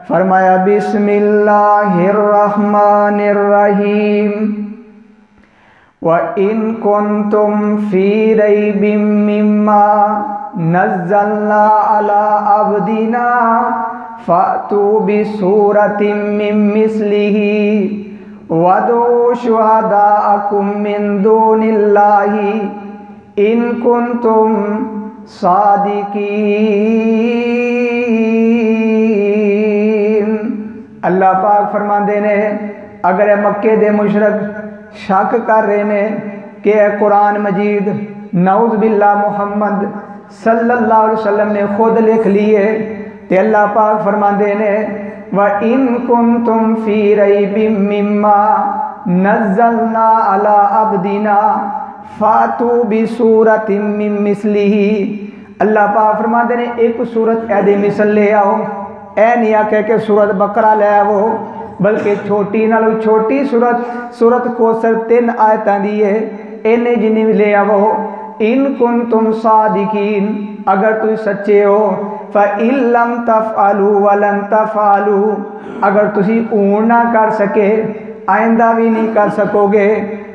फरमाया बिस्मिल्लाहिर्रहमानिर्रहीम व इन कुंतुम फी रैबिम मिम्मा नज़्ज़लना अला अब्दिना फ़अतू बिसूरतिम मिन मिस्लिही वदू शुहदाअकुम मिन दूनिल्लाहि इन कुंतुम सादिकीन। अल्लाह पाक फरमाते ने अगर मक्के दे मुशरक शक कर रहे ने कि कुरान मजीद नऊज़ बिल्लाह मुहम्मद सल्लल्लाहु अलैहि वसल्लम ने खुद लिख लिए, तो अल्लाह पाक फरमाते ने व इन कुंतुम फी रैबिम मिम्मा नज़्ज़लना अला अब्दिना फ़ातू बिसूरतिम मिन मिस्लिही। अल्लाह पाक फरमाते ने एक सूरत ऐदी मिसल ले आओ। ऐ नहीं आखे कि सूरत बकरा ले आओ, बल्कि छोटी नालों छोटी सूरत कौसर 3 आयतां दी है, इन्हें जिन्नी भी ले आओ। इन कुंतुम सादिकीन, अगर तुम सच्चे हो। फ़इल्लम तफ़अलू वलन तफ़अलू, अगर तुसी ऊन ना कर सके आइंदा भी नहीं कर सकोगे।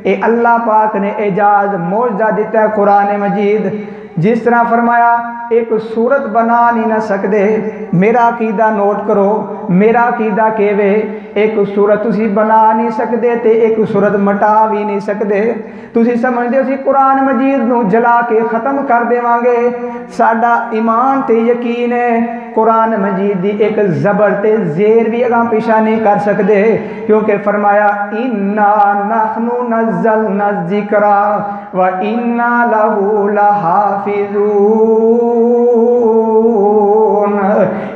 ये अल्लाह पाक ने एजाज मौजज़ा दिता है कुरान मजीद। जिस तरह फरमाया एक सूरत बना नहीं ना सकते, मेरा अकीदा नोट करो। मेरा अकीदा केवे एक सूरत तुसी बना नहीं सकते ते एक सूरत मटा भी नहीं सकते। तुसी समझते हो कुरान मजीद नूं जला के ख़त्म कर देवांगे। साडा ईमान ते यकीन है कुरान मजीद दी एक ज़बर ते ज़ेर भी अगां पिछा नहीं कर सकते, क्योंकि फरमाया इन्ना नहनु नज़्ज़लना ज़िक्रा व इन्ना लहू लहाफ़िज़ून।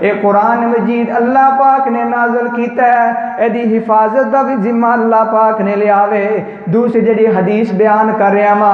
ये कुरान मजीद अल्लाह पाक ने नाज़िल कीता है, एदी हिफाजत का भी जिम्मा अल्लाह पाक ने लिया वे। दूसरी जी हदीस बयान कर रहा वा,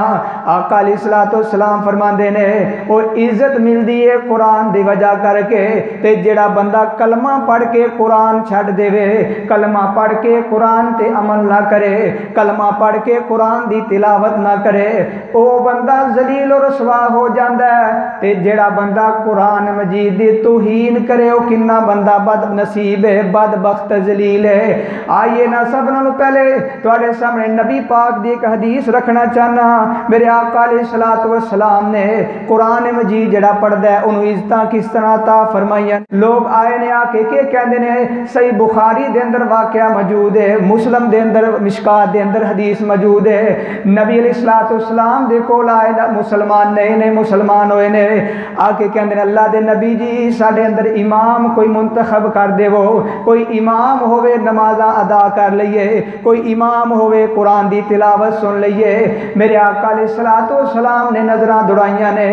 आका अलैहिस्सलाम फरमाते ने वो इज्जत मिलती है कुरान की वजह करके। ते जेड़ा बंदा कलमा पढ़ के कुरान छड़ देवे, कलमा पढ़ के कुरान ते अमल ना करे, कलमा पढ़ के कुरान की तिलावत ना करे, वो बंदा जलील और रसवा हो जाता है। ते जेड़ा बंदा कुरान मजीद की तौहीन करे वो किन्ना बंदा बद नसीब है, बदबख्त जलील है। आइए ना सब नालों पहले तुहाडे सामने नबी पाक की एक हदीस रखना चाहना। मेरे आका अलैहिस्सलाम ने कुरान मजीद जड़ा पढ़दा है उन्होंने इज्जत किस तरह ता फरमाइया। लोग आए ने आके के कहते ने, सही बुखारी दे अंदर वाकया मौजूद है, मुस्लिम दे अंदर मिशकात दे अंदर हदीस मौजूद है। नबी अलैहिस्सलाम दे कोल आए ना मुसलमान नए मुसलमान होए ने, आके कहते ने अल्लाह दे नबी जी साडे अंदर इमाम कोई मुंतखब कर देवो, कोई इमाम होवे नमाज़ां अदा कर लईए, कोई इमाम होवे कुरान दी तिलावत सुन लईए। मेरे आका अलैहिस्सलाम ने नजरां दौड़ाइयां ने,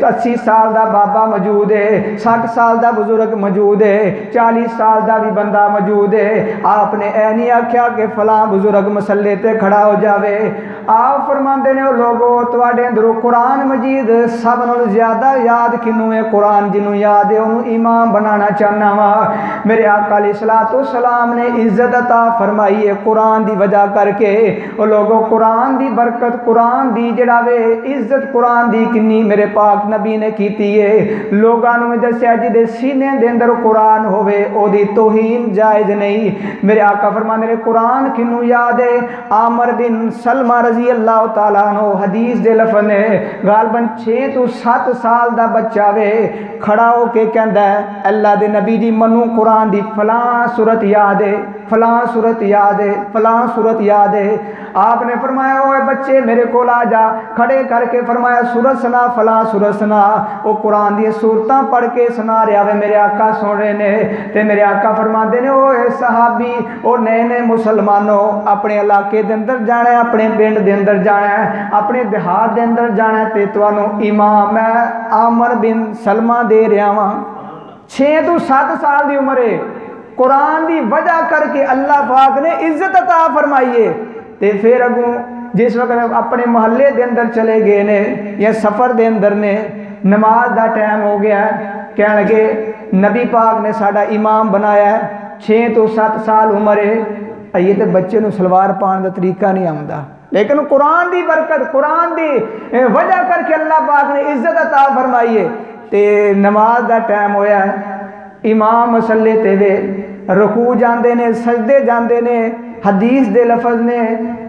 80 साल दा बाबा मौजूद है, 60 साल दा बुजुर्ग मौजूद है, 40 साल दा भी बंदा मौजूद है। आपने ऐ नहीं आख्या कि फलां बुजुर्ग मसले ते खड़ा हो जावे। आप फरमाते ने लोगो तुहाडे अंदरों कुरान मजीद सब नालों ज्यादा याद किनू है? कुरान जिन्हों याद है उन्होंने इमाम बनाना चाहना वा। मेरे आका अलैहिस्सलाम ने इज्जत अता फरमाई है कुरान की वजह करके। वो लोगों कुरान की बरकत, कुरान की जड़ा वे इज्जत कुरान की किन्नी मेरे पाक नबी ने की है। लोगों ने दसिया जिहदे सीने दे अंदर कुरान होवे ओदी तौहीन जायज़ नहीं। मेरे आका फरमाते ने कुरान किनू याद है? आमर बिन सलमा रजी अल्लाह तआला अन्हु हदीस दे लफ्ज़ ने गालबन 6 तो 7 साल दा बच्चा वे खड़ा होके कहंदा है अल्लाह दे नबी जी मनु कुरान दी फलां सूरत याद है, फलां सूरत याद है, फलां सूरत याद है। आपने फरमाया ओए बच्चे मेरे को आ जा, खड़े करके फरमाया सूरत सुना, फलां सूरत सुना। वो कुरान दी सूरतां पढ़ के सुना रहा वे, मेरे आका सुन रहे ने। ते मेरे आका फरमाते ने ओए सहाबी और नए मुसलमानों अपने इलाके दे अंदर जाना है, अपने पिंड दे अंदर जाना है, अपने देहात दे अंदर जाना है, ते तुहानू इमाम मैं आमर बिन सलमा दे रहा वा। 6 तो 7 साल की उम्र है, कुरान की वजह करके अल्लाह पाक ने इज्जत अता फरमाई है। ते फिर अगों जिस वक्त अपने मोहल्ले के अंदर चले गए ने या सफ़र के अंदर ने, नमाज का टाइम हो गया, कह लगे नबी पाक ने साडा इमाम बनाया है, 6 तो 7 साल उम्र है। ये तो बच्चे को सलवार पाने का तरीका नहीं आता, लेकिन कुरान की बरकत, कुरान की वजह करके अल्लाह पाक ने इज्जत अता फरमाई है। ते नमाज का टाइम होया है, इमाम मसले ते वे रुकू जाते ने, सजदे जाते ने, हदीस दे लफज ने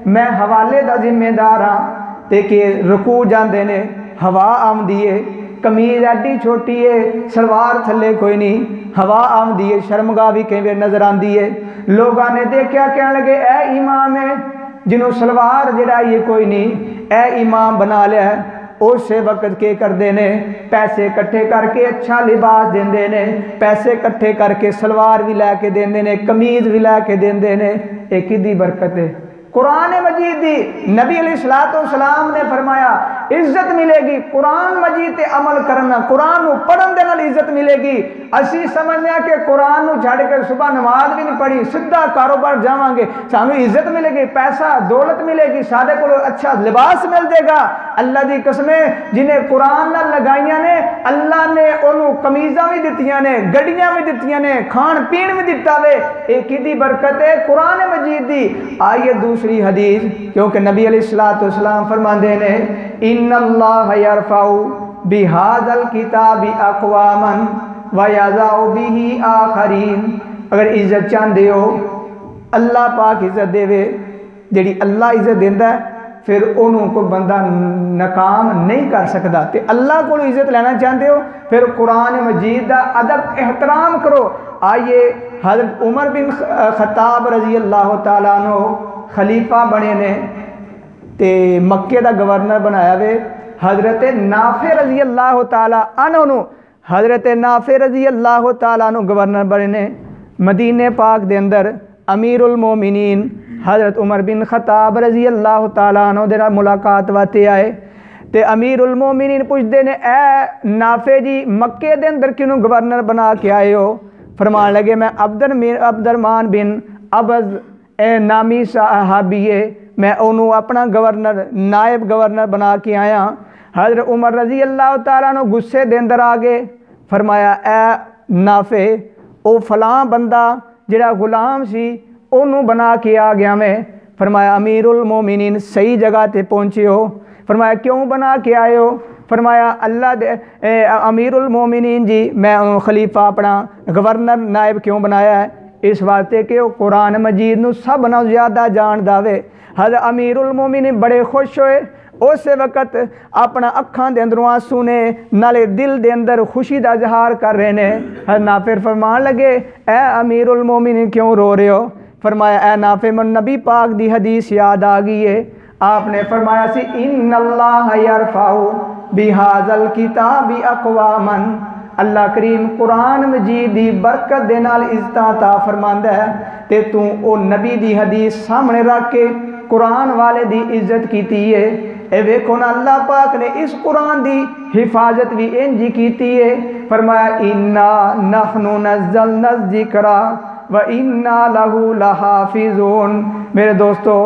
मैं हवाले का जिम्मेदार हाँ ते कि रुकू जाते ने, हवा आमदी है, कमीज एडी छोटी है, सलवार थले कोई नहीं, हवा आमदी है, शर्मगाह भी कई बार नजर आती है। लोगों ने देखा कह लगे ए इमाम है जिन्हों सलवार जड़ा ये कोई नहीं, ए इमाम बना लिया है। उस वक्त के करते ने पैसे इकट्ठे करके अच्छा लिबास देंदे ने, पैसे इकट्ठे करके सलवार भी लैके देंदे ने, कमीज भी लैके देंदे ने। एक ही बरकत है कुरान मजीद दी। नबी अलैहिस्सलाम ने फरमाया इज्जत मिलेगी कुरान मजीद ते अमल करना, कुरान पढ़न दे नाल इज्जत मिलेगी। असी समझने कि कुरान छड़ के सुबह नमाज भी नहीं पढ़ी सीधा कारोबार जावांगे सानू इज्जत मिलेगी, पैसा दौलत मिलेगी, साडे को अच्छा लिबास मिल जाएगा। अल्लाह दी कसमें जिन्हें कुरान नाल लगाइयां ने अल्लाह ने ओनू कमीज़ां भी दित्तियां ने, गड्डियां भी दित्तियां ने, खान पीन भी दिता वे। एक ही बरकत है कुरान मजीद दी। आइए दूसरी हदीस, क्योंकि नबी अलैहिस्सलाम फरमाते ने इन्नल्लाह यरफाउ बिहाज़ल किताबी अक़वामन व यज़अउ बिही आखरीन। अगर इज्जत चाहते हो अल्लाह पाक इज्जत देवे, जिहड़ी अल्लाह इज्जत देंदा है फिर उन्होंने कोई बंदा नाकाम नहीं कर सकता। तो अल्लाह को इज्जत लेना चाहते हो फिर कुरान मजीद का अदब एहतराम करो। आइए हज़रत उमर बिन खत्ताब रजी अल्लाह तआला अन्हु खलीफा बने ने ते मक्के का गवर्नर बनाया वे हज़रत नाफे रजी अल्लाह तआला अन्हु, हज़रत नाफे रजी अल्लाह तआला अन्हु गवर्नर बने ने। मदीने पाक दे अंदर अमीरुल मोमिनीन हज़रत उमर बिन खत्ताब रजी अल्लाह तआला अन्हु दे नाल मुलाकात वास्ते आए ते अमीरुल मोमिनीन पुछदे ने ए नाफे जी मक्के दे अंदर किनू गवर्नर बना के आए हो? फरमान लगे मैं अब्दुर्रहमान बिन अबज ए नामी सहाबी है, मैं उन्होंने अपना गवर्नर नायब गवर्नर बना के आया। हज़रत उमर रजी अल्लाह तआला अन्हु गुस्से दे अंदर आ गए। फरमाया ए नाफे ओ फलां बंदा जिहड़ा गुलाम सी उन्होंने बना के आ गया मैं। फरमाया अमीरुल मोमिनीन सही जगह ते पहुँचे हो। फरमाया क्यों बना के आए हो? फरमाया अल्लाह दे अमीरुल मोमिनीन जी मैं खलीफा अपना गवर्नर नायब क्यों बनाया है? इस वास्ते कि वो कुरान मजीद नू सब नाल ज़्यादा जानदा वे। हज़रत अमीरुल मोमिनीन बड़े खुश होए। उस वक्त अपना अखां दे अंदरों आंसू ने नाले दिल दे अंदर खुशी का इजहार कर रहे ने। हज़रत नाफे फरमान लगे ए अमीरुल मोमिनीन क्यों रो रहे हो? फरमाया ए नाफे मन नबी पाक दी हदीस याद आ गई है। आपने फरमाया सी इन्नल्लाह यरफाउ बिहाज़ल किताबी अक़वामन, अल्लाह करीम कुरान मजीद दी बरकत दे नाल इज्जत अता फरमांदा है ते तू ओ नबी दी हदीस सामने रख के कुरान वाले दी इज्जत कीती है। ए वेखो ना अल्लाह पाक ने इस कुरान दी हिफाजत भी इंज कीती है। फरमाया इन्ना नहनु नज़्ज़लना ज़िक्रा व इन्ना लहू लहाफिज़ून। मेरे दोस्तों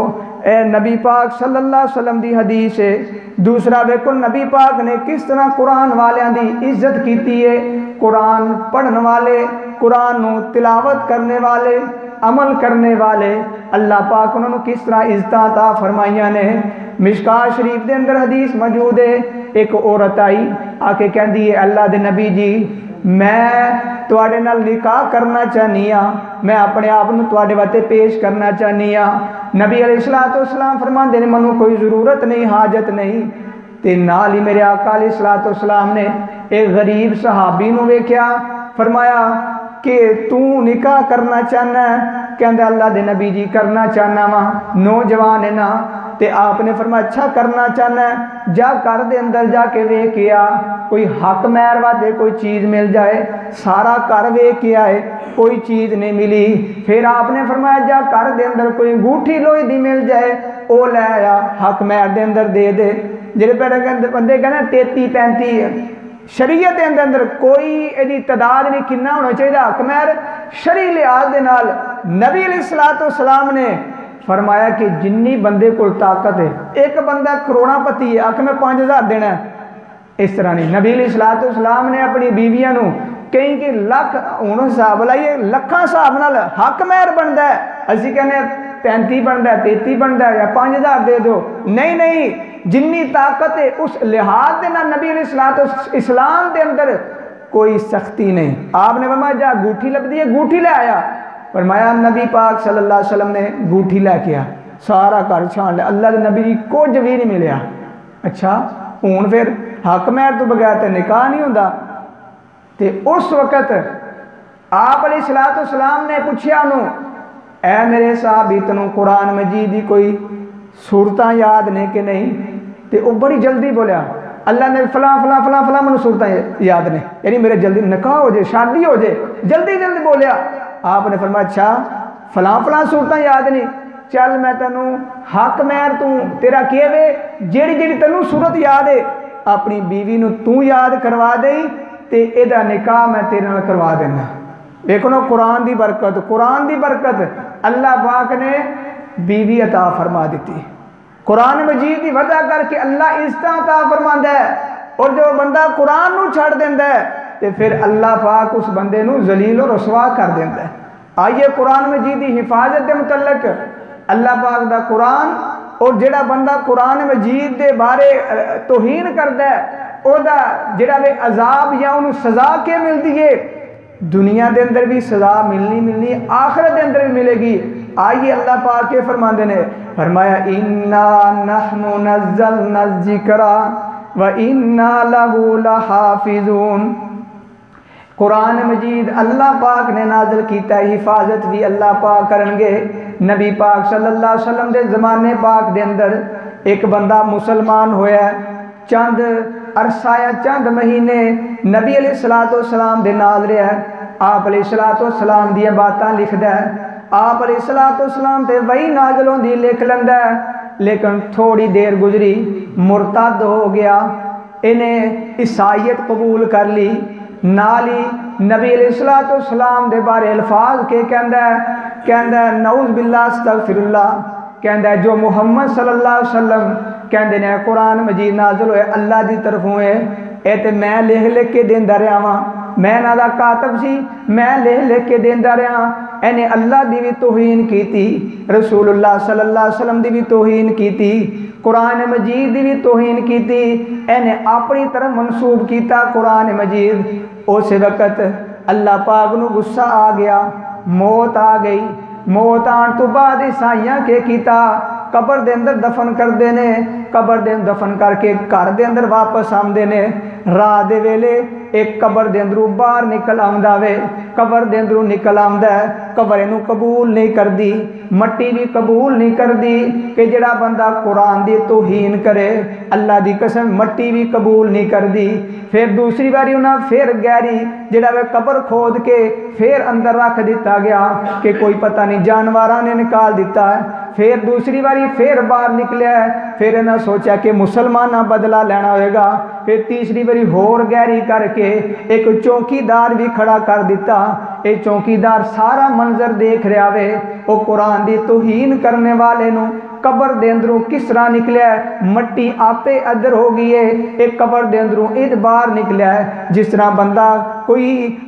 ए नबी पाक सल्लल्लाहु अलैहि वसल्लम दी हदीस है। दूसरा देखो नबी पाक ने किस तरह कुरान वालियां दी इज्जत कीती है। कुरान पढ़ने वाले, कुरान नू तिलावत करने वाले, अमल करने वाले अल्लाह पाक उन्होंने किस तरह इज्जत अता फरमाइयां ने। मिशकात शरीफ के अंदर हदीस मौजूद है। एक औरत आई आके कहती है अल्लाह दे नबी जी मैं तुहाडे नाल निकाह करना चाहनी हाँ, मैं अपने आप नूं तुहाडे वास्ते पेश करना चाहनी हाँ। नबी अलैहिस्सलाम फरमाते हैं मैनूं कोई ज़रूरत नहीं, हाजत नहीं। ते नाल ही मेरे आका अलैहिस्सलाम ने एक गरीब सहाबी नूं वेख्या। फरमाया कि तू निकाह करना चाहना है? कहंदे अल्लाह दे नबी जी करना चाहना वा, नौजवान है ना। ते आपने फरमाया अच्छा करना चाहना है, जा घर दे अंदर जाके वेख के आ, कोई हक मैर वादे कोई चीज़ मिल जाए। सारा घर वेख के आए, कोई चीज़ नहीं मिली। फिर आपने फरमाया जा घर दे अंदर कोई अंगूठी लोहे दी मिल जाए, वो लै आ, हक मैर दे अंदर दे दे। जेह्ड़े बंदे कहने 33-35 शरीयत के अंदर कोई यदि तादाद नहीं कितना होना चाहिए हक मैर शरी लिहाज के नाल। नबी अलैहिस्सलाम ने फरमाया कि जिन्नी बंदे को ताकत है, एक बंदा करोड़ापति है आख मैं 5000 देना है, इस तरह नहीं। नबी अलैहिस्सलाम ने अपनी बीवियां नू कई कि लख हूँ हिसाब लाइए लखा हिसाब नाल हक मैर बनता है। असी कहने 35 बनता है, 33 बनता है या 5000 दे दो। नहीं नहीं, जिन्नी ताकत है उस लिहाज के नाल नबी अलैहिस्सलाम के अंदर कोई सख्ती नहीं। आपने फरमाया जा अंगूठी लभदी है, अंगूठी ले आया। फरमाया नबी पाक सल्लल्लाहु अलैहि वसल्लम ने अंगूठी लैके आ, सारा घर छान लिया, अल्लाह के नबी कुछ भी नहीं मिलिया। अच्छा हुण फिर हक महर तो बगैर तो निकाह नहीं होंदा। ते उस वक़्त आप अलैहिस्सलाम ने पूछया उन्होंने, ऐ मेरे साहबी तैनूं कुरान मजीद की कोई सूरतां याद ने कि नहीं? तो वह बड़ी जल्दी बोलिया, अल्लाह ने फलां फलां फलां फलां मैनूं सूरतां याद ने, यानी मेरे जल्दी निकाह हो जाए, शादी हो जाए, जल्दी जल्दी बोलिया। आपने फरमाया अच्छा फलां फलां सूरतां याद नहीं, चल मैं तैनूं हक महर तू तेरा के वे जेड़ी जेड़ी तैनूं सूरत याद है अपनी बीवी नूं तू याद करवा दे, ते एदा निकाह मैं तेरे नाल करवा देना। देखो ना कुरान की बरकत, कुरान की बरकत अल्लाह पाक ने बीवी अता फरमा दी। कुरान मजीद की वजह करके अल्लाह इज्जत अता फरमांदा है, और जो बंदा कुरान नूं छड़ देंदा है तो फिर अल्लाह पाक उस बंदे नूं जलील और रसवा कर देंदा है। आइए कुरान मजीद की हिफाजत के मुतलक अल्लाह पाक दा कुरान, और जिहड़ा बंदा कुरान मजीद के बारे तौहीन करदा है ओदा जिहड़ा वे अजाब या उन्होंने सज़ा के मिलती है, दुनिया के अंदर भी सज़ा मिलनी आखिरत के अंदर भी मिलेगी। आइए अल्लाह पाक के फरमाते ने, फरमाया इन्ना नहनु नज़्ज़लना ज़िक्रा व इन्ना लहू लहाफ़िज़ून। कुरान मजीद अल्लाह पाक ने नाज़िल किया, हिफाजत भी अल्लाह पाक करेंगे। नबी पाक सल्लल्लाहु अलैहि वसल्लम के ज़माने पाक के अंदर एक बंदा मुसलमान होया, चंद अरसा या चंद महीने नबी अलैहिस्सलाम दे नाल रहा। आप अलैहिस्सलाम दी बातां लिखदा है, आप अलैहिस्सलाम ते वही नाज़िल होंदी लिख लैंदा है, लेकिन थोड़ी देर गुजरी मुरतद हो गया, इन्हें ईसाईयत कबूल कर ली। नाल ही नबी अलैहिस्सलाम दे बारे अल्फाज के कहंदा है नऊज़ बिल्लाह अस्तगफिरुल्लाह, कहंदा है जो मुहम्मद सल्लल्लाहु अलैहि वसल्लम कहंदे ने कुरान मजीद नाज़िल होए अल्लाह की तरफों है, ये तो मैं लिख लिख के देंदा रहा वां, मैं इन्हां दा कातब सी, मैं लिख लिख के देंदा रहा। इन्हें अल्लाह की भी तौहीन की, रसूलुल्लाह सल्लल्लाहु अलैहि वसल्लम की भी तौहीन की, कुरान मजीद की भी तौहीन की, इन्हें अपनी तरफ मनसूब किया कुरान मजीद। उस वक़्त अल्लाह पाक नूं गुस्सा आ गया, मौत आ गई। मौत आने तो बाद ईसाइयां के किया, कबर के अंदर दफन करते ने, कबर के दफन करके घर के अंदर वापस आते ने। रात के वेले एक कबर के अंदरों बाहर निकल आंदा वे, कबर के अंदरों निकल आंदा है, कबर इनू कबूल नहीं करती, मट्टी भी कबूल नहीं करती कि जिहड़ा बंदा कुरान की तौहीन करे, अल्लाह की कसम मट्टी भी कबूल नहीं करती। फिर दूसरी बारी उन्हें फिर गहरी जिहड़ा वे कबर खोद के फिर अंदर रख दिता गया कि कोई पता नहीं जानवरों ने निकाल दिता है। फिर दूसरी बारी फिर बाहर निकलिया, फिर इन्हें सोचा कि मुसलमाना बदला लेना होगा। फिर तीसरी बारी होर गहरी करके एक चौकीदार भी खड़ा कर दिता। ये चौकीदार सारा मंजर देख रहा वे, वो कुरान की तौहीन करने वाले नूं कबर दे अंदरों किस तरह निकलिया है, मट्टी आपे अदर हो गई है, एक कबर दे अंदरों ईद बाहर निकलिया है। जिस तरह बंदा कोई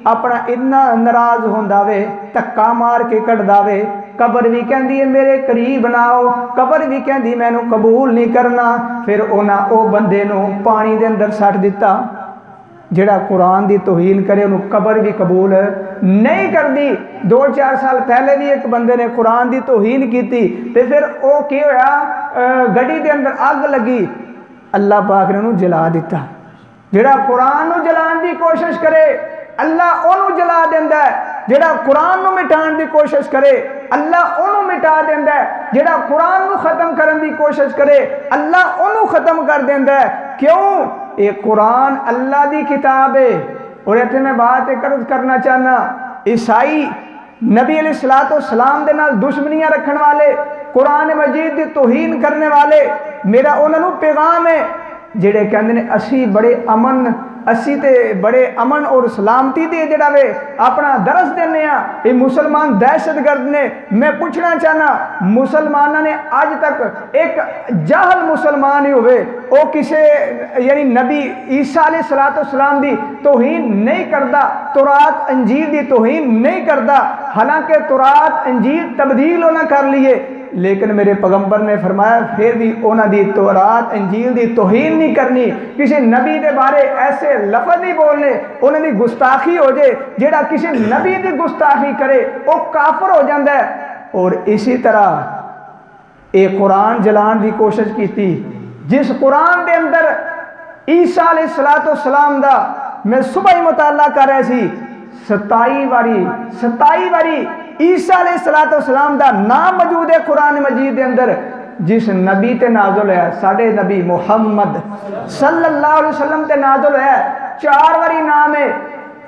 अपना इन्ना नाराज होंदा वे, धक्का मार के कटदा वे, कबर भी कहती है मेरे करीब ना आओ, कबर भी कहती मैनू कबूल नहीं करना। फिर उन्हें ओ बंदे नूं पानी दे अंदर सट दिता। जिहड़ा कुरान की तौहीन करे उन्होंने कबर भी कबूल नहीं करती। 2-4 साल पहले भी एक बंदे ने कुरान की तौहीन की, तो फिर वो की होया, गड्डी के अंदर अग लगी, अल्लाह पाक ने उन्होंने जला दिता। जिहड़ा कुरान नूं जलाने की कोशिश करे अल्लाह उन्होंने जला देंदा है, जिहड़ा कुरान नूं मिटाने की कोशिश करे अल्लाह उन्होंने मिटा देंदा है, जिहड़ा कुरान नूं खत्म करने की कोशिश करे अल्लाह उन्होंने खत्म कर देंदा है। क्यों? ये कुरान अल्लाह की किताब है। और इत्थे मैं बात एक करना चाहना, ईसाई नबी अलैहिस्सलाम दे नाल दुश्मनियां रखने वाले, कुरान मजीद की तौहीन करने वाले, मेरा उन्होंने पैगाम है जिहड़े कहंदे ने असी बड़े अमन, असी ते बड़े अमन और सलामती दे जिहड़ा वे अपना दरस देने आ, ये मुसलमान दहशतगर्द ने। मैं पूछना चाहना, मुसलमानों ने अज तक एक जाहल मुसलमान ही होवे वो किसे यानी नबी ईसा अलैहिस्सलाम की तौहीन नहीं करता, तौरात अंजील की तौहीन नहीं करता। हालांकि तौरात अंजील तब्दील होना कर लिए, लेकिन मेरे पैगंबर ने फरमाया फिर भी उन्होंने तौरात इंजील की तौहीन नहीं करनी, किसी नबी के बारे ऐसे लफज नहीं बोलने, उन्होंने गुस्ताखी हो जाए। जेड़ा किसी नबी की गुस्ताखी करे वो काफर हो जाता है। और इसी तरह एक कुरान जलाने की कोशिश की थी, जिस कुरान के अंदर ईसा अलैहिस्सलाम दा मैं सुबह ही मुताला कर रहा सी 27 वारी ईसा अलैहिस्सलाम दा नाम मौजूद है कुरान मजीद के अंदर। जिस नबी ते नाजुल है साडे नबी मुहम्मद सल्लल्लाहु अलैहि वसल्लम ते नाजुल है 4 वारी नाम है।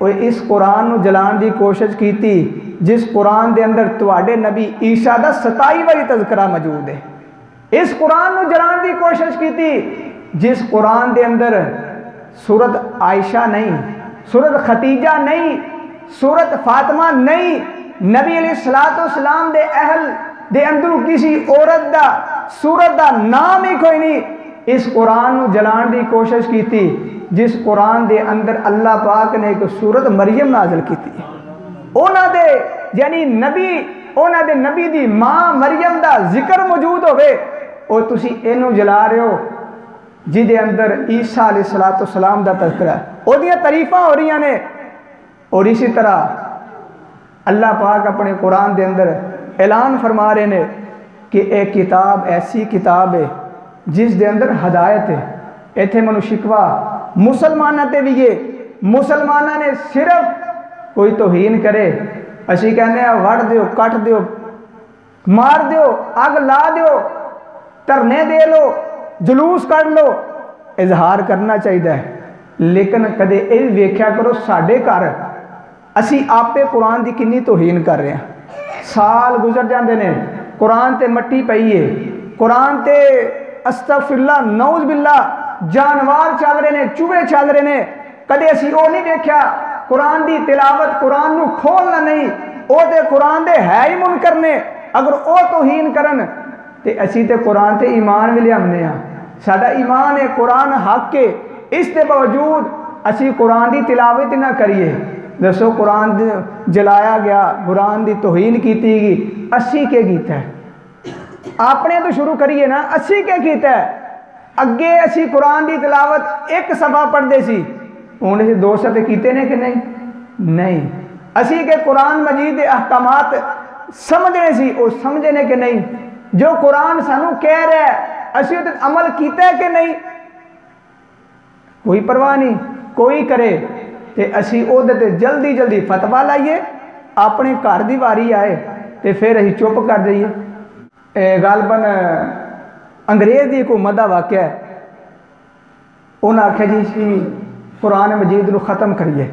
और इस कुरान को जलाने की कोशिश की थी जिस कुरान के अंदर तुहाडे नबी ईसा दा 27 वारी तज़किरा मौजूद है। इस कुरान को जलाने की कोशिश की थी जिस कुरान के अंदर सूरत आयशा नहीं, सूरत खतीजा नहीं, सूरत फातिमा नहीं, नबी अलैहिस्सलाम दे अहल दे अंदरों किसी औरत दा सूरत दा नाम ही कोई नहीं। इस कुरान को जलाने की कोशिश की थी जिस कुरान के अंदर अल्लाह पाक ने एक सूरत मरियम नाजिल की थी। उन्होंने यानी उन्होंने नबी दी मां मरियम दा जिक्र मौजूद होवे और तुसी इनू जला रहे हो जिदे अंदर ईसा अलैहिस्सलाम दा तज़किरा ओदियां तारीफां हो रही ने। और इसी तरह अल्लाह पाक अपने कुरान के अंदर ऐलान फरमा रहे ने कि एक किताब ऐसी किताब है जिस दे अंदर हदायत है। इत्थे मैनू शिकवा मुसलमाना ते भी है, मुसलमाना ने सिर्फ कोई तौहीन करे असी कहने वड़ दो, कट दो, मार दो, अग ला दो, धरने दे लो, जुलूस कर लो, इजहार करना चाहिए। लेकिन कदे ये भी वेख्या करो साडे घर असी आपे कुरान की कितनी तौहीन कर रहे हैं। साल गुजर जाते हैं कुरान ते मट्टी पई है, कुरान ते अस्तगफिरुल्लाह नऊज़ बिल्लाह जानवर चल रहे हैं, चूहे चल रहे हैं। कदे असी वो नहीं देखा कुरान की तिलावत, कुरान को खोलना नहीं, वो तो कुरान दे है ही मुनकर ने। अगर वो तौहीन करन ते असी ते कुरान ते ईमान भी लियाने आ, साडा ईमान है कुरान हक के, इसके बावजूद असी कुरान की तिलावत ही ना करिए। दसो कुरान जलाया गया, कुरान की तौहीन की गई, असी क्या किया है? अपने तो शुरू करिए ना, असी क्या किया है? अगे असी कुरान की तिलावत एक सफा पढ़ते सी, हुण असीं 2 सफे कीते ने कि नहीं? नहीं। असी के कुरान मजीद के अहकामात समझने सी, वो समझे ने कि नहीं? जो कुरान सानू कह रहा है असी उस अमल किया है कि नहीं? कोई परवाह नहीं। कोई करे तो असी उहदे ते जल्दी जल्दी फतवा लाइए, अपने घर की वारी आए तो फिर असी चुप कर जाइए। गालबन अंग्रेज़ की हुकूमत का वाक़या है। उन्हें आख्या जी असी कुरान मजीद को ख़त्म करिए।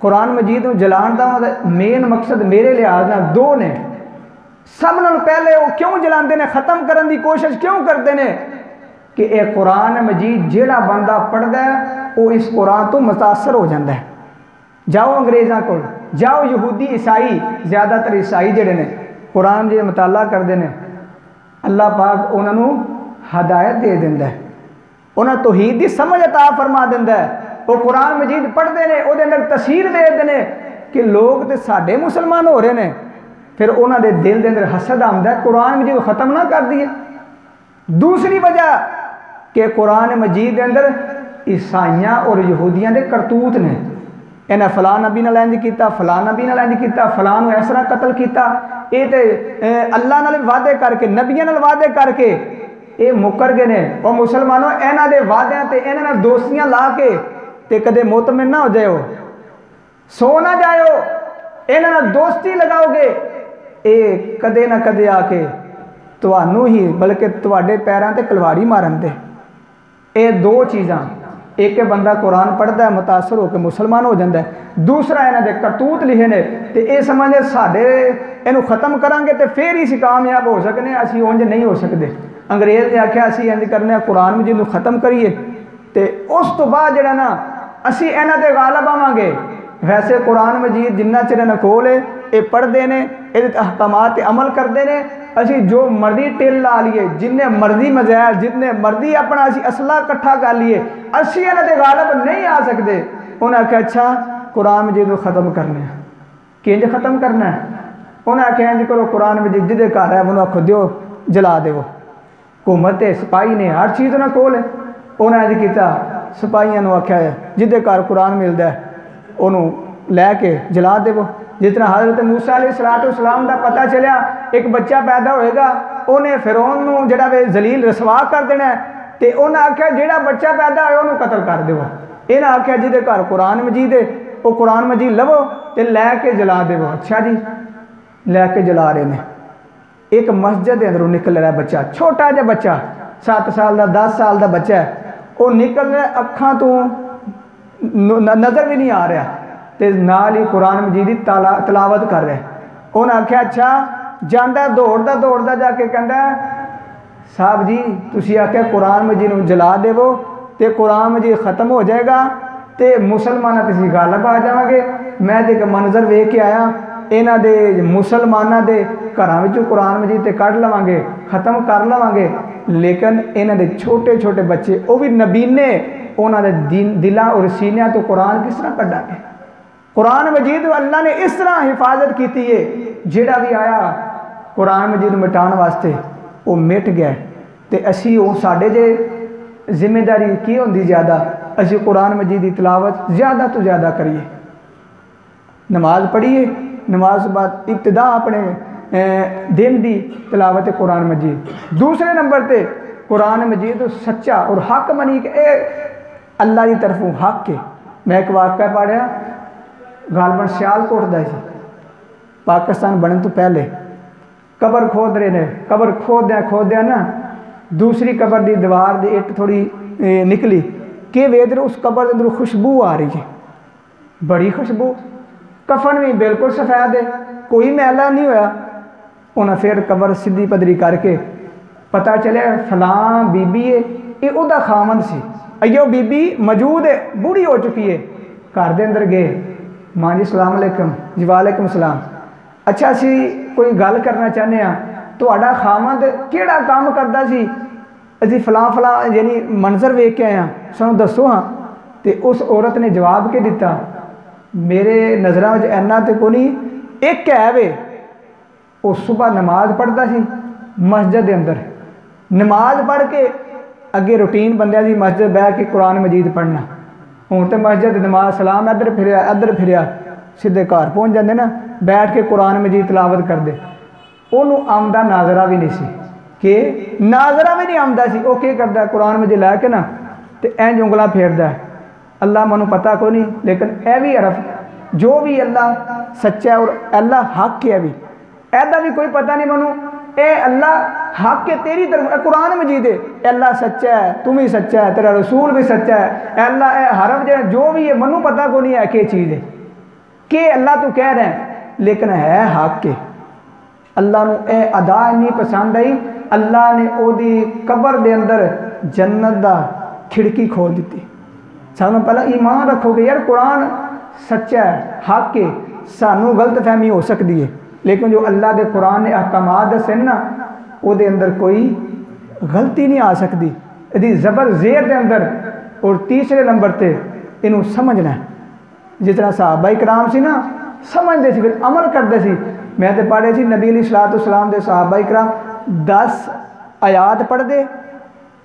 कुरान मजीद को जलाने का मेन मकसद मेरे लिहाज नाल 2 ने। सब नाल पहले वो क्यों जलाते हैं, ख़त्म करने की कोशिश क्यों करते हैं कि यह कुरान मजीद जिहड़ा बंदा पढ़ता है वो इस कुरान तो मुतासर हो जाता है। जाओ अंग्रेज़ों को, जाओ यहूदी ईसाई, ज़्यादातर ईसाई जिहड़े ने कुरान जो मुताला करते हैं, अल्लाह पाक उन्होंने हदायत दे दिंदा है, उन्हें तौहीद की समझ अता फरमा दिंदा है। वो कुरान मजीद पढ़ते हैं, वो अंदर तसीर दे देते हैं कि लोग तो साडे मुसलमान हो रहे हैं। फिर उन्होंने दिल के अंदर हसद आंदा है, कुरान मजीद ख़त्म ना कर दिए। दूसरी वजह कि कुरान मजीद के अंदर ईसाइयां और यहूदियों के करतूत ने, इन्हें फलां नबी नाल इंज कीता, फलां नबी नाल इंज कीता, फलां नूं इस तरह कतल किया। ये तो अल्लाह नाल वादे करके, नबियां नाल वादे करके ये मुकर गए ने। और मुसलमानों इन्हां दे वादियां ते इन्हां नाल दोस्तियां ला के ते कदे मुतमिन ना हो जाओ, सो ना जाओ, इन्हां नाल दोस्ती लगाओगे, ये कदे ना कदे आके तुहानू ही बल्कि तुहाडे पैरां ते कुल्हाड़ी मारन दे। ये 2 चीज़ां, एक बंदा कुरान पढ़ता है मुतासर होकर मुसलमान हो जाता है, दूसरा इन्हां दे करतूत लिखे ने ते ये समझदे साडे इनू खत्म करांगे तो फिर ही कामयाब हो सकने, असी उंज नहीं हो सकते। अंग्रेज़ ने आख्या असी इंज करने कुरान मजीद नूं खत्म करिए तो उस तो बाद जिहड़ा ना असी इन्हां ते गालिब आवांगे। वैसे कुरान मजीद जिन्ना चिर इन्हां कोल है ये पढ़ते हैं, ये अहकामात अमल करते हैं, असी जो मर्जी टिल ला लीए, जिन्ने मर्जी मज़ैल, जितने मर्जी अपना असी असला इकट्ठा कर लीए, असी इन्हां ते गालिब नहीं आ सकते। उन्हें आख्या अच्छा कुरान मजीद को ख़त्म करने, किंज ख़त्म करना है? उन्हें आख्या इंज करो कुरान मजीद जिहदे घर है उन्होंने आखो दिओ जला देवो। हुकूमत सिपाही ने हर चीज़ उन्होंने कोल है, उन्हें अज किया सिपाहियों को आख्या है जिदे घर कुरान मिलता है उन्होंने लैके जला देवो। जिस तरह हज़रत मूसा अलैहिस्सलाम का पता चलिया एक बच्चा पैदा होएगा, उन्हें फिरौन नूं जिहड़ा वे जलील रसवा कर देना है, तो उन्हें आख्या जिहड़ा बच्चा पैदा होए उन्होंने कतल कर देवो। इन्हें आख्या जिदे घर कुरान मजीद है वो कुरान मजीद लवो तो लैके जला देवो। अच्छा जी, लैके जला रहे हैं। एक मस्जिद के अंदरों निकल रहा बच्चा, छोटा जहा बच्चा 7 साल का 10 साल का बच्चा है, वो निकल रहा अखां तो नज़र भी नहीं आ रहा, तो नाल ही कुरान मजीद की तलावत कर रहा है। उन्हें आख्या अच्छा, जाता दौड़ता दौड़ता जाके कहता साहब जी तुसी आख्या कुरान मजीद नूं जला देवो तो कुरान मजीद खत्म हो जाएगा तो मुसलमानों ते असीं गालिब आ जावांगे। मैं तो एक मंजर वेख के आया, इन्हां दे मुसलमानों के घरां विचों कुरान मजीद ते कढ़ लवांगे, खत्म कर लवांगे, लेकिन इन्हां दे छोटे छोटे बच्चे वो भी नबीने, उन्होंने दिलों और सीनिया तो कुरान किस तरह कढ़ांगे। कुरान मजीद अल्लाह ने इस तरह हिफाजत की है, जिहड़ा भी आया कुरान मजीद मिटाने वास्ते वो मिट गया। तो असी वो साढ़े जे जिम्मेदारी की होंदी ज़्यादा, असी कुरान मजीद की तिलावत ज़्यादा तो ज़्यादा करिए, नमाज पढ़िए, नमाज के बाद इब्तिदा अपने दिन की तिलावत कुरान मजीद। दूसरे नंबर पर कुरान मजीद सच्चा और हक मनी के अल्लाह की तरफों हक है। मैं एक वाक़या पढ़िया, गालबन सियालकोट का सी, पाकिस्तान बनने तो पहले कबर खोद रहे ने, कबर खोद्या ना दूसरी कबर की दीवार की इट थोड़ी निकली कि वेदर उस कबर के अंदर खुशबू आ रही है, बड़ी खुशबू, कफन भी बिल्कुल सफेद है, कोई मैला नहीं होया। उन्हें फिर कबर सीधी पदरी करके पता चलिया फलां बीबी है, ये उहदा खामन सी, अयो बीबी मौजूद है, बूढ़ी हो चुकी है। घर के अंदर गए, मां जी सलाम अलैकुम, जी वालेकुम सलाम, अच्छा असी कोई गल करना चाहते हैं, तुहाडा खामद किहड़ा काम करदा सी, असी फलां फलां यानी मंजर वेख के आए हैं, सानू दसो हाँ। तो उस औरत ने जवाब के दिता, मेरे नज़रों में इन्ना तो कोई नहीं, एक है वे, वो सुबह नमाज पढ़ता सी मस्जिद के अंदर, नमाज पढ़ के अगे रूटीन बंदियां दी मस्जिद बह के कुरान मजीद पढ़ना। हुण तो मस्जिद नमाज सलाम इधर फिरिया सीधे घर पहुँच जाते ना, बैठ के कुरान मजीद तलावत करते। उन्होंने आमदा नाजरा भी नहीं सी, कि नाजरा भी नहीं आमदा सी, वो क्या करता कुरान मजीद लैके ना तो इंज उंगला फेरदा है, अल्लाह मैनू पता कोई नहीं, लेकिन यह भी अरफ जो भी अल्लाह सच्चा है और अल्लाह हक है, भी ऐदा भी कोई पता नहीं मैनू, ए अल्लाह हक है तेरी तरफ, कुरान मजीद है, अल्लाह सच्चा है, तुम भी सच्चा है, तेरा रसूल भी सच्चा है, अल्लाह हरफ जो भी है मैनू पता को नहीं है क्या चीज़ है, कि अल्लाह तू कह रहे हैं, लेकिन है हक के। अल्लाह नू ए अदा इन्नी पसंद आई, अल्लाह ने ओदी कबर के अंदर जन्नत का खिड़की खोल दी। सानू पहला ईमान रखो कि यार कुरान सच्चा है, हक के, सानू गलत फहमी हो सकती है, लेकिन जो अल्लाह के कुरान ने अहकामात दसे ना वो अंदर कोई गलती नहीं आ सकती, यदि जबर जेर के अंदर। और तीसरे नंबर पर इनू समझना है, जिस तरह सहाबा इकराम सी ना समझते सी, फिर अमल करते सी। मैं तो पढ़े सी नबी अलैहिस्सलाम के सहाबा इकराम 10 आयात पढ़ते,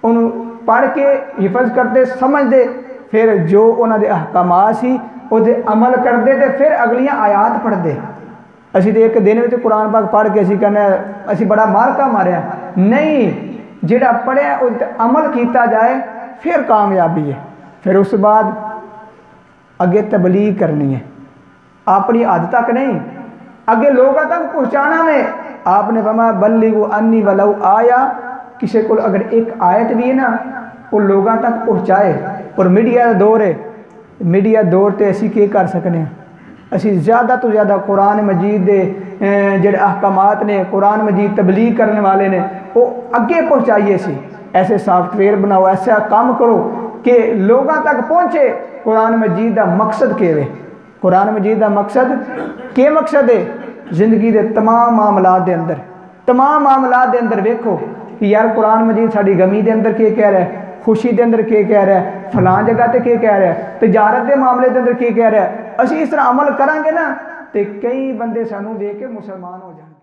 उन्होंने पढ़ के हिफज करते, समझते, फिर जो उन्होंने अहकामात सी उहदे अमल करते, तो फिर अगलियां आयात पढ़ते। असी तो एक दिन में कुरान पाक पढ़ के असी कहने असी बड़ा मारका मारिया नहीं, जिहड़ा पढ़िया उस अमल किया जाए फिर कामयाबी है। फिर उस बाद अगे तबलीग करनी है, अपनी हद तक नहीं, अगे लोगों तक पहुँचाना में। आपने फरमाया बल्लिगू अन्नी वलौ आया, किसी को अगर एक आयत भी है ना वो लोगों तक पहुँचाए। और मीडिया का दौर है, मीडिया दौर तो असी क्या कर सकते हैं, असी ज़्यादा तो ज़्यादा कुरान मजीद के जो अहकामात ने, कुरान मजीद तबलीग करने वाले ने वो अगे पहुँचाइए। सी ऐसे सॉफ्टवेयर बनाओ, ऐसा काम करो कि लोगों तक पहुँचे कुरान मजीद का मकसद क्या है। कुरान मजीद का मकसद है जिंदगी के तमाम मामलात के अंदर, तमाम मामलात के अंदर वेखो कि यार कुरान मजीद साड़ी गमी के अंदर क्या कह रहा है, खुशी के अंदर क्या कह रहा है, फलां जगह पर क्या कह रहा है, तजारत के मामले के अंदर क्या कह रहा है। असी इस तरह अमल करांगे ना तो कई बंदे सानू देख के मुसलमान हो जाएंगे।